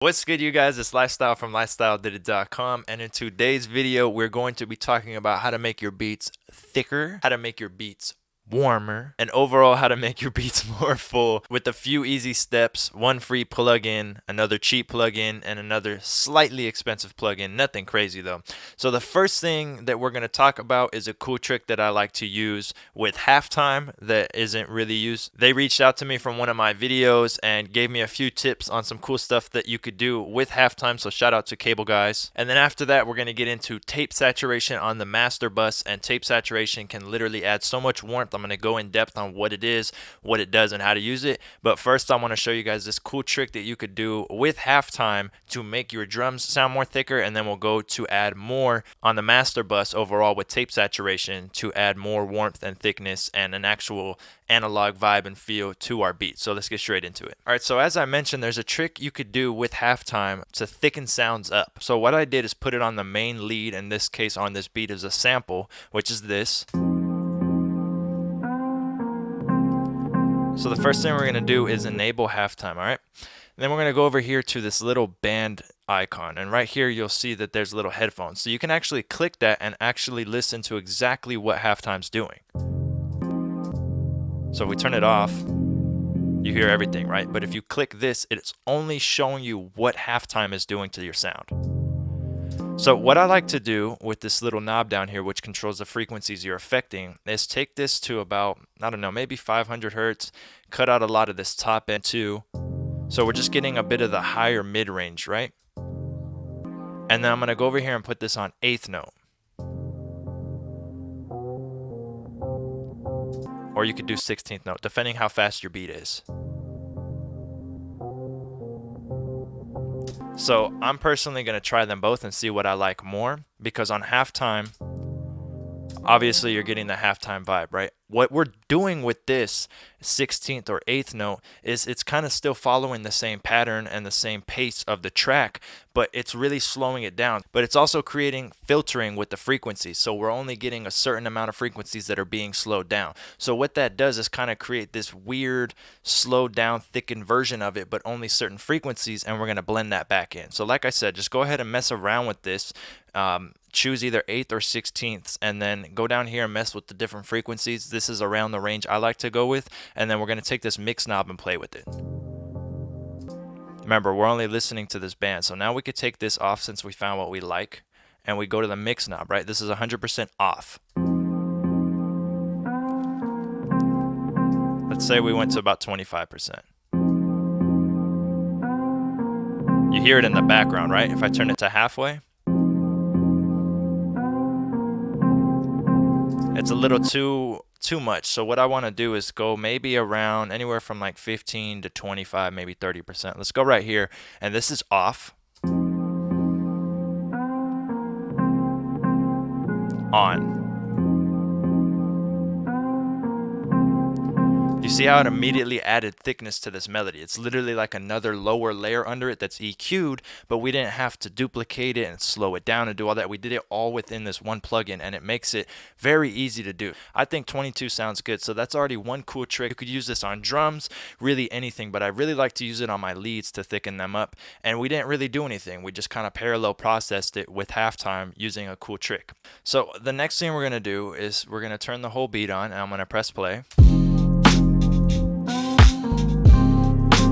What's good, you guys? It's Lifestyle from LifestyleDidIt.com, and in today's video, we're going to be talking about how to make your beats thicker, how to make your beats warmer, and overall how to make your beats more full with a few easy steps, one free plugin, another cheap plugin, and another slightly expensive plugin. Nothing crazy though. So the first thing that we're going to talk about is a cool trick that I like to use with halftime that isn't really used. They reached out to me from one of my videos and gave me a few tips on some cool stuff that you could do with halftime, so shout out to Cable Guys. And then after that, we're going to get into tape saturation on the master bus, and tape saturation can literally add so much warmth. I'm going to go in depth on what it is, what it does, and how to use it. But first, I want to show you guys this cool trick that you could do with halftime to make your drums sound more thicker, and then we'll go to add more on the master bus overall with tape saturation to add more warmth and thickness and an actual analog vibe and feel to our beat. So let's get straight into it. All right, so as I mentioned, there's a trick you could do with halftime to thicken sounds up. So what I did is put it on the main lead. In this case, on this beat is a sample, which is this. So the first thing we're going to do is enable halftime, all right? And then we're going to go over here to this little band icon, and right here you'll see that there's little headphones. So you can actually click that and actually listen to exactly what halftime's doing. So if we turn it off, you hear everything, right? But if you click this, it's only showing you what halftime is doing to your sound. So what I like to do with this little knob down here, which controls the frequencies you're affecting, is take this to about, I don't know, maybe 500 hertz, cut out a lot of this top end too. So we're just getting a bit of the higher mid-range, right? And then I'm going to go over here and put this on 8th note. Or you could do 16th note, depending how fast your beat is. So I'm personally going to try them both and see what I like more, because on halftime, obviously you're getting the halftime vibe, right? What we're doing with this 16th or 8th note is it's kind of still following the same pattern and the same pace of the track, but it's really slowing it down. But it's also creating filtering with the frequencies, so we're only getting a certain amount of frequencies that are being slowed down. So what that does is kind of create this weird slowed down thickened version of it, but only certain frequencies, and we're going to blend that back in. So like I said, just go ahead and mess around with this. Choose either 8th or 16ths, and then go down here and mess with the different frequencies. This is around the range I like to go with, and then we're going to take this mix knob and play with it. Remember, we're only listening to this band, so now we could take this off since we found what we like, and we go to the mix knob, right? This is 100% off. Let's say we went to about 25%. You hear it in the background, right? If I turn it to halfway, it's a little too much. So what I want to do is go maybe around anywhere from like 15 to 25, maybe 30%. Let's go right here, and this is off. On. You see how it immediately added thickness to this melody? It's literally like another lower layer under it that's EQ'd, but we didn't have to duplicate it and slow it down and do all that. We did it all within this one plugin, and it makes it very easy to do. I think 22 sounds good, so that's already one cool trick. You could use this on drums, really anything, but I really like to use it on my leads to thicken them up, and we didn't really do anything. We just kind of parallel processed it with halftime using a cool trick. So the next thing we're going to do is we're going to turn the whole beat on, and I'm going to press play.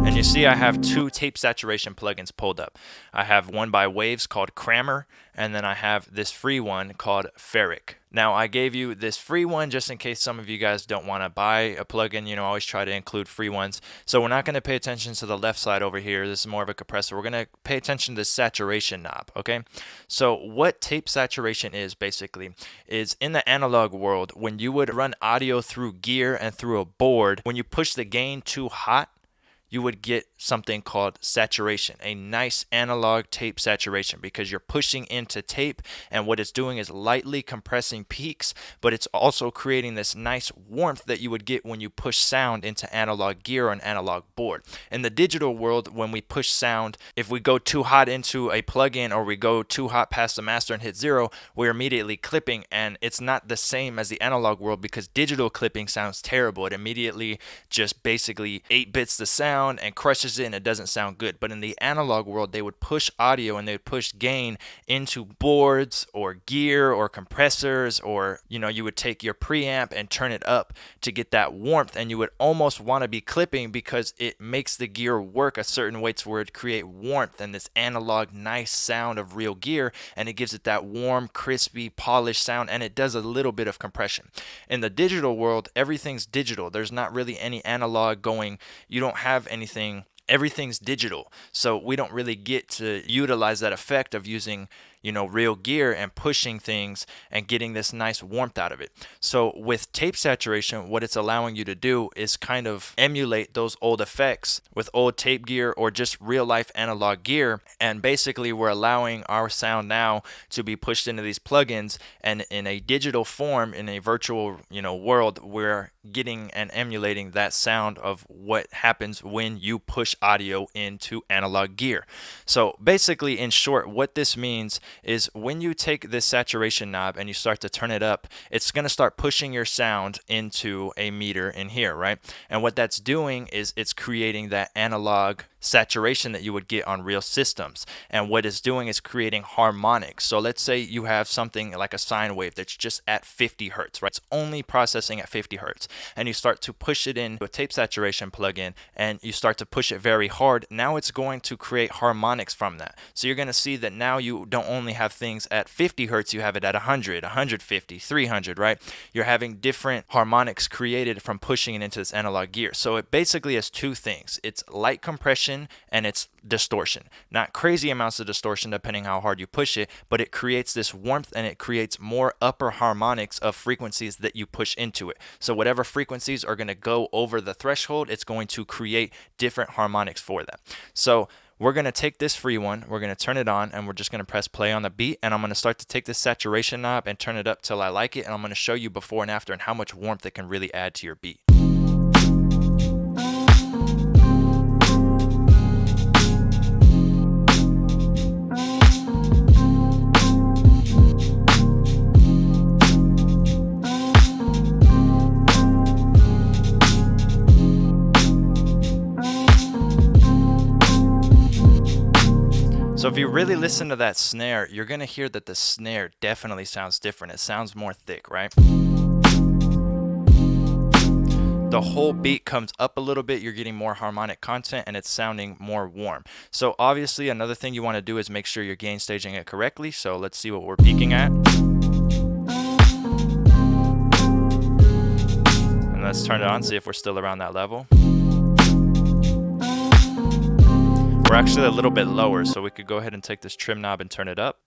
And you see I have two tape saturation plugins pulled up. I have one by Waves called Crammer, and then I have this free one called Ferric. Now, I gave you this free one just in case some of you guys don't want to buy a plugin. You know, I always try to include free ones. So we're not going to pay attention to the left side over here. This is more of a compressor. We're going to pay attention to the saturation knob, okay? So what tape saturation is basically is in the analog world, when you would run audio through gear and through a board, when you push the gain too hot, you would get something called saturation, a nice analog tape saturation, because you're pushing into tape, and what it's doing is lightly compressing peaks, but it's also creating this nice warmth that you would get when you push sound into analog gear or an analog board. In the digital world, when we push sound, if we go too hot into a plugin or we go too hot past the master and hit 0, we're immediately clipping, and it's not the same as the analog world, because digital clipping sounds terrible. It immediately just basically 8 bits the sound, sound and crushes it and it doesn't sound good. But in the analog world, they would push audio and they would push gain into boards or gear or compressors, or you would take your preamp and turn it up to get that warmth, and you would almost want to be clipping because it makes the gear work a certain way to where it create warmth and this analog nice sound of real gear, and it gives it that warm, crispy, polished sound, and it does a little bit of compression. In the digital world, everything's digital. There's not really any analog going. You don't have anything. Everything's digital. So we don't really get to utilize that effect of using real gear and pushing things and getting this nice warmth out of it. So with tape saturation, what it's allowing you to do is kind of emulate those old effects with old tape gear or just real life analog gear. And basically we're allowing our sound now to be pushed into these plugins, and in a digital form, in a virtual world, we're getting and emulating that sound of what happens when you push audio into analog gear. So basically, in short, what this means is when you take this saturation knob and you start to turn it up, it's going to start pushing your sound into a meter in here, right? And what that's doing is it's creating that analog saturation that you would get on real systems. And what it's doing is creating harmonics. So let's say you have something like a sine wave that's just at 50 hertz, right? It's only processing at 50 hertz. And you start to push it into a tape saturation plugin and you start to push it very hard. Now it's going to create harmonics from that. So you're going to see that now you don't only have things at 50 hertz, you have it at 100, 150, 300, right? You're having different harmonics created from pushing it into this analog gear. So it basically has two things. It's light compression and it's distortion. Not crazy amounts of distortion depending how hard you push it, but it creates this warmth and it creates more upper harmonics of frequencies that you push into it. So whatever frequencies are going to go over the threshold, it's going to create different harmonics for that. So we're going to take this free one, we're going to turn it on, and we're just going to press play on the beat, and I'm going to start to take this saturation knob and turn it up till I like it, and I'm going to show you before and after and how much warmth it can really add to your beat. So if you really listen to that snare, you're going to hear that the snare definitely sounds different. It sounds more thick, right? The whole beat comes up a little bit. You're getting more harmonic content and it's sounding more warm. So obviously another thing you want to do is make sure you're gain staging it correctly. So let's see what we're peaking at. And let's turn it on, see if we're still around that level. We're actually a little bit lower, so we could go ahead and take this trim knob and turn it up.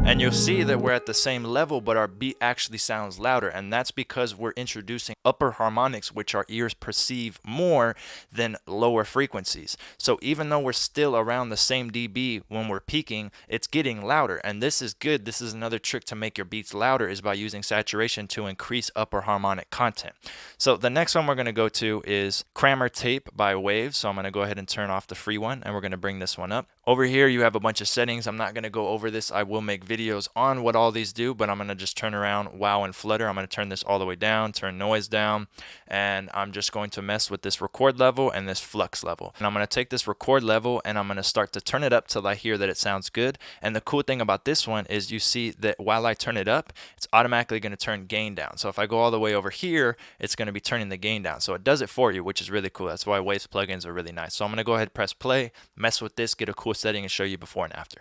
And you'll see that we're at the same level, but our beat actually sounds louder. And that's because we're introducing upper harmonics, which our ears perceive more than lower frequencies. So even though we're still around the same dB when we're peaking, it's getting louder. And this is good. This is another trick to make your beats louder, is by using saturation to increase upper harmonic content. So the next one we're going to go to is Kramer Tape by Waves. So I'm going to go ahead and turn off the free one, and we're going to bring this one up. Over here, you have a bunch of settings. I'm not going to go over this. I will make videos on what all these do, but I'm going to just turn around wow and flutter. I'm going to turn this all the way down, turn noise down, and I'm just going to mess with this record level and this flux level. And I'm going to take this record level and I'm going to start to turn it up till I hear that it sounds good. And the cool thing about this one is you see that while I turn it up, it's automatically going to turn gain down. So if I go all the way over here, it's going to be turning the gain down. So it does it for you, which is really cool. That's why Waves plugins are really nice. So I'm going to go ahead and press play, mess with this, get a cool setting, and show you before and after.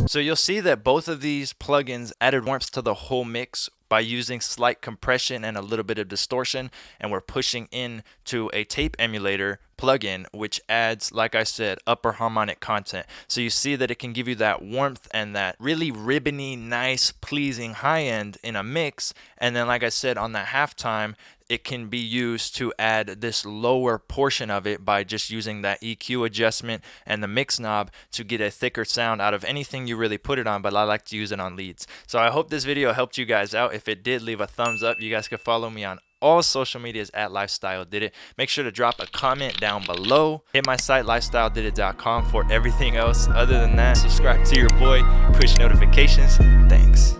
So you'll see that both of these plugins added warmth to the whole mix by using slight compression and a little bit of distortion, and we're pushing in to a tape emulator plugin, which adds, like I said, upper harmonic content. So you see that it can give you that warmth and that really ribbony, nice, pleasing high end in a mix. And then, like I said, on that halftime, it can be used to add this lower portion of it by just using that EQ adjustment and the mix knob to get a thicker sound out of anything you really put it on, but I like to use it on leads. So I hope this video helped you guys out. If it did, leave a thumbs up. You guys can follow me on all social medias at Lifestyle Did It. Make sure to drop a comment down below. Hit my site, lifestyledidit.com, for everything else. Other than that, subscribe to your boy, push notifications. Thanks.